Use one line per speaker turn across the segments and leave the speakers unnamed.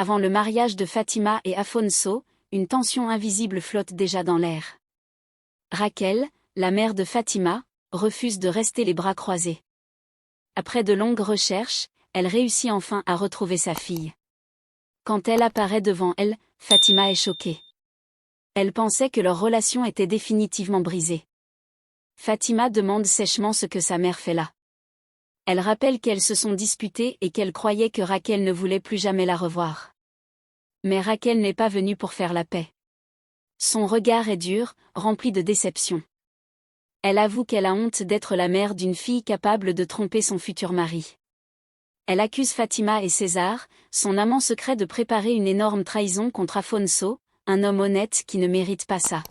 avant le mariage de Fatima et Afonso, une tension invisible flotte déjà dans l'air. Raquel, la mère de Fatima, refuse de rester les bras croisés. Après de longues recherches, elle réussit enfin à retrouver sa fille. Quand elle apparaît devant elle, Fatima est choquée. Elle pensait que leur relation était définitivement brisée. Fatima demande sèchement ce que sa mère fait là. Elle rappelle qu'elles se sont disputées et qu'elle croyait que Raquel ne voulait plus jamais la revoir. Mais Raquel n'est pas venue pour faire la paix. Son regard est dur, rempli de déception. Elle avoue qu'elle a honte d'être la mère d'une fille capable de tromper son futur mari. Elle accuse Fatima et César, son amant secret, de préparer une énorme trahison contre Afonso, un homme honnête qui ne mérite pas ça.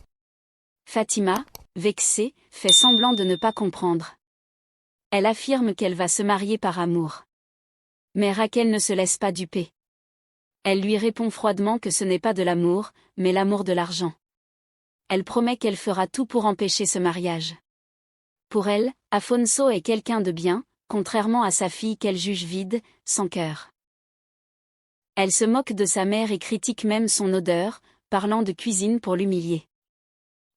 Fatima, vexée, fait semblant de ne pas comprendre. Elle affirme qu'elle va se marier par amour. Mais Raquel ne se laisse pas duper. Elle lui répond froidement que ce n'est pas de l'amour, mais l'amour de l'argent. Elle promet qu'elle fera tout pour empêcher ce mariage. Pour elle, Afonso est quelqu'un de bien, contrairement à sa fille qu'elle juge vide, sans cœur. Elle se moque de sa mère et critique même son odeur, parlant de cuisine pour l'humilier.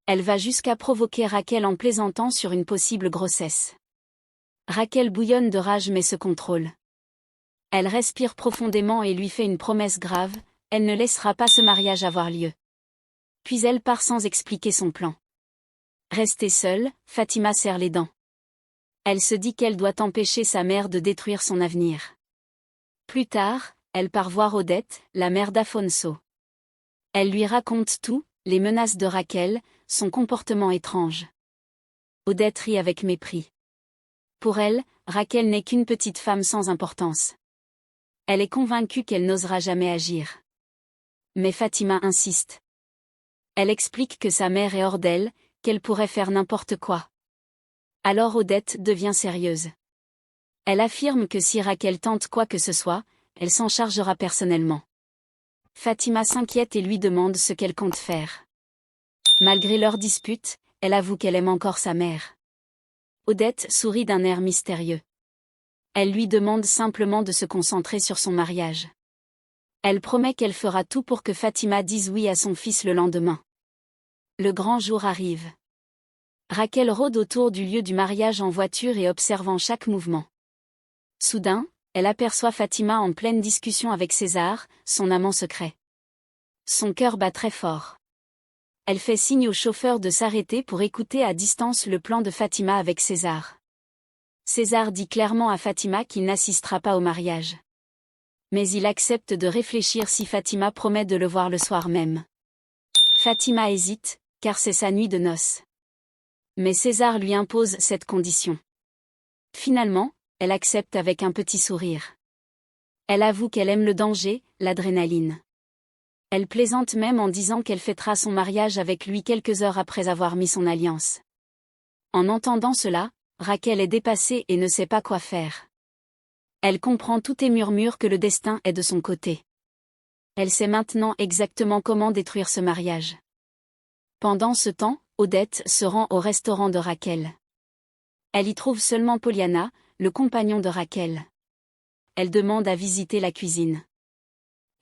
Elle va jusqu'à provoquer Raquel en plaisantant sur une possible grossesse. Raquel bouillonne de rage mais se contrôle. Elle respire profondément et lui fait une promesse grave, elle ne laissera pas ce mariage avoir lieu. Puis elle part sans expliquer son plan. Restée seule, Fatima serre les dents. Elle se dit qu'elle doit empêcher sa mère de détruire son avenir. Plus tard, elle part voir Odette, la mère d'Afonso. Elle lui raconte tout, les menaces de Raquel, son comportement étrange. Odette rit avec mépris. Pour elle, Raquel n'est qu'une petite femme sans importance. Elle est convaincue qu'elle n'osera jamais agir. Mais Fatima insiste. Elle explique que sa mère est hors d'elle, qu'elle pourrait faire n'importe quoi. Alors Odette devient sérieuse. Elle affirme que si Raquel tente quoi que ce soit, elle s'en chargera personnellement. Fatima s'inquiète et lui demande ce qu'elle compte faire. Malgré leur dispute, elle avoue qu'elle aime encore sa mère. Odette sourit d'un air mystérieux. Elle lui demande simplement de se concentrer sur son mariage. Elle promet qu'elle fera tout pour que Fatima dise oui à son fils le lendemain. Le grand jour arrive. Raquel rôde autour du lieu du mariage en voiture et observant chaque mouvement. Soudain, elle aperçoit Fatima en pleine discussion avec César, son amant secret. Son cœur bat très fort. Elle fait signe au chauffeur de s'arrêter pour écouter à distance le plan de Fatima avec César. César dit clairement à Fatima qu'il n'assistera pas au mariage. Mais il accepte de réfléchir si Fatima promet de le voir le soir même. Fatima hésite, car c'est sa nuit de noces. Mais César lui impose cette condition. Finalement, elle accepte avec un petit sourire. Elle avoue qu'elle aime le danger, l'adrénaline. Elle plaisante même en disant qu'elle fêtera son mariage avec lui quelques heures après avoir mis son alliance. En entendant cela, Raquel est dépassée et ne sait pas quoi faire. Elle comprend tout et murmure que le destin est de son côté. Elle sait maintenant exactement comment détruire ce mariage. Pendant ce temps, Odette se rend au restaurant de Raquel. Elle y trouve seulement Poliana, le compagnon de Raquel. Elle demande à visiter la cuisine.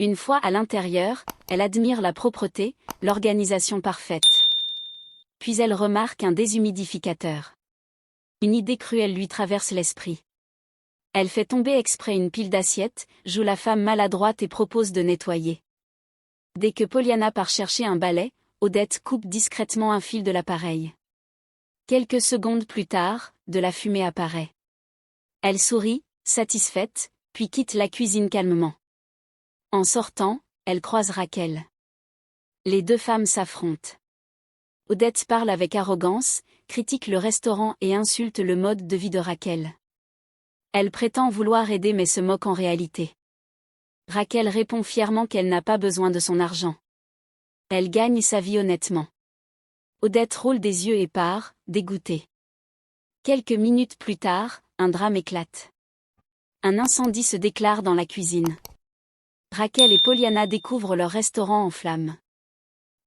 Une fois à l'intérieur, elle admire la propreté, l'organisation parfaite. Puis elle remarque un déshumidificateur. Une idée cruelle lui traverse l'esprit. Elle fait tomber exprès une pile d'assiettes, joue la femme maladroite et propose de nettoyer. Dès que Poliana part chercher un balai, Odette coupe discrètement un fil de l'appareil. Quelques secondes plus tard, de la fumée apparaît. Elle sourit, satisfaite, puis quitte la cuisine calmement. En sortant, elle croise Raquel. Les deux femmes s'affrontent. Odette parle avec arrogance, critique le restaurant et insulte le mode de vie de Raquel. Elle prétend vouloir aider mais se moque en réalité. Raquel répond fièrement qu'elle n'a pas besoin de son argent. Elle gagne sa vie honnêtement. Odette roule des yeux et part, dégoûtée. Quelques minutes plus tard, un drame éclate. Un incendie se déclare dans la cuisine. Raquel et Poliana découvrent leur restaurant en flammes.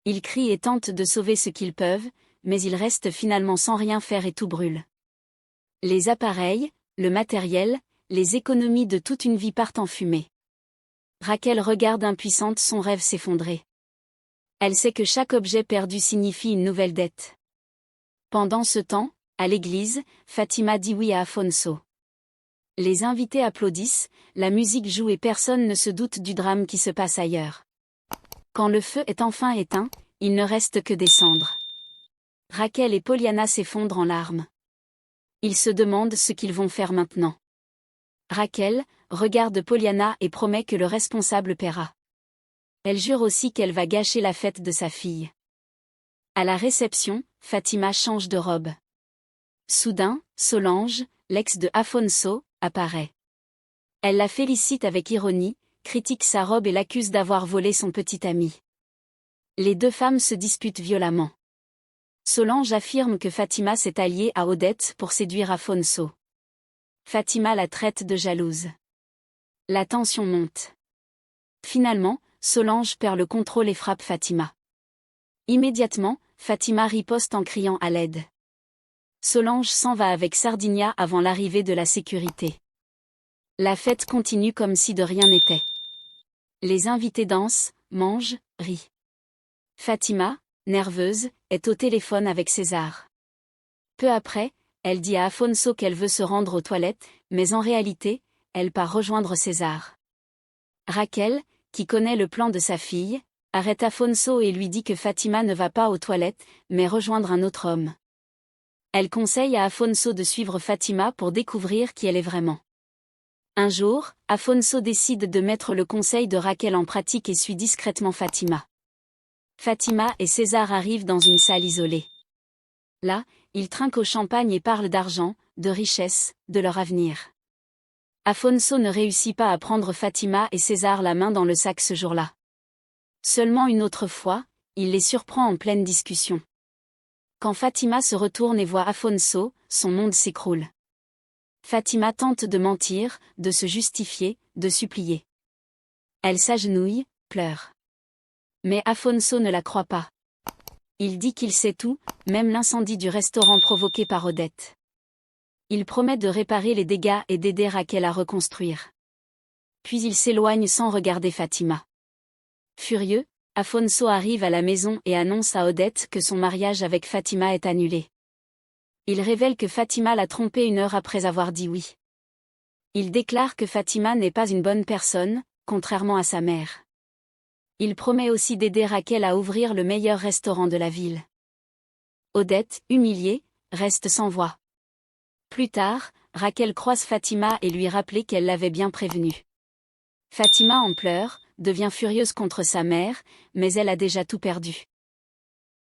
Ils crient et tentent de sauver ce qu'ils peuvent, mais ils restent finalement sans rien faire et tout brûle. Les appareils, le matériel, les économies de toute une vie partent en fumée. Raquel regarde impuissante son rêve s'effondrer. Elle sait que chaque objet perdu signifie une nouvelle dette. Pendant ce temps, à l'église, Fatima dit oui à Afonso. Les invités applaudissent, la musique joue et personne ne se doute du drame qui se passe ailleurs. Quand le feu est enfin éteint, il ne reste que des cendres. Raquel et Poliana s'effondrent en larmes. Ils se demandent ce qu'ils vont faire maintenant. Raquel regarde Poliana et promet que le responsable paiera. Elle jure aussi qu'elle va gâcher la fête de sa fille. À la réception, Fatima change de robe. Soudain, Solange, l'ex de Afonso, apparaît. Elle la félicite avec ironie, critique sa robe et l'accuse d'avoir volé son petit ami. Les deux femmes se disputent violemment. Solange affirme que Fatima s'est alliée à Odette pour séduire Afonso. Fatima la traite de jalouse. La tension monte. Finalement, Solange perd le contrôle et frappe Fatima. Immédiatement, Fatima riposte en criant à l'aide. Solange s'en va avec Sardinia avant l'arrivée de la sécurité. La fête continue comme si de rien n'était. Les invités dansent, mangent, rient. Fatima, nerveuse, est au téléphone avec César. Peu après, elle dit à Afonso qu'elle veut se rendre aux toilettes, mais en réalité, elle part rejoindre César. Raquel, qui connaît le plan de sa fille, arrête Afonso et lui dit que Fatima ne va pas aux toilettes, mais rejoindre un autre homme. Elle conseille à Afonso de suivre Fatima pour découvrir qui elle est vraiment. Un jour, Afonso décide de mettre le conseil de Raquel en pratique et suit discrètement Fatima. Fatima et César arrivent dans une salle isolée. Là, ils trinquent au champagne et parlent d'argent, de richesse, de leur avenir. Afonso ne réussit pas à prendre Fatima et César la main dans le sac ce jour-là. Seulement une autre fois, il les surprend en pleine discussion. Quand Fatima se retourne et voit Afonso, son monde s'écroule. Fatima tente de mentir, de se justifier, de supplier. Elle s'agenouille, pleure. Mais Afonso ne la croit pas. Il dit qu'il sait tout, même l'incendie du restaurant provoqué par Odette. Il promet de réparer les dégâts et d'aider Raquel à reconstruire. Puis il s'éloigne sans regarder Fatima. Furieux, Afonso arrive à la maison et annonce à Odette que son mariage avec Fatima est annulé. Il révèle que Fatima l'a trompé 1 heure après avoir dit oui. Il déclare que Fatima n'est pas une bonne personne, contrairement à sa mère. Il promet aussi d'aider Raquel à ouvrir le meilleur restaurant de la ville. Odette, humiliée, reste sans voix. Plus tard, Raquel croise Fatima et lui rappelle qu'elle l'avait bien prévenue. Fatima en pleurs, devient furieuse contre sa mère, mais elle a déjà tout perdu.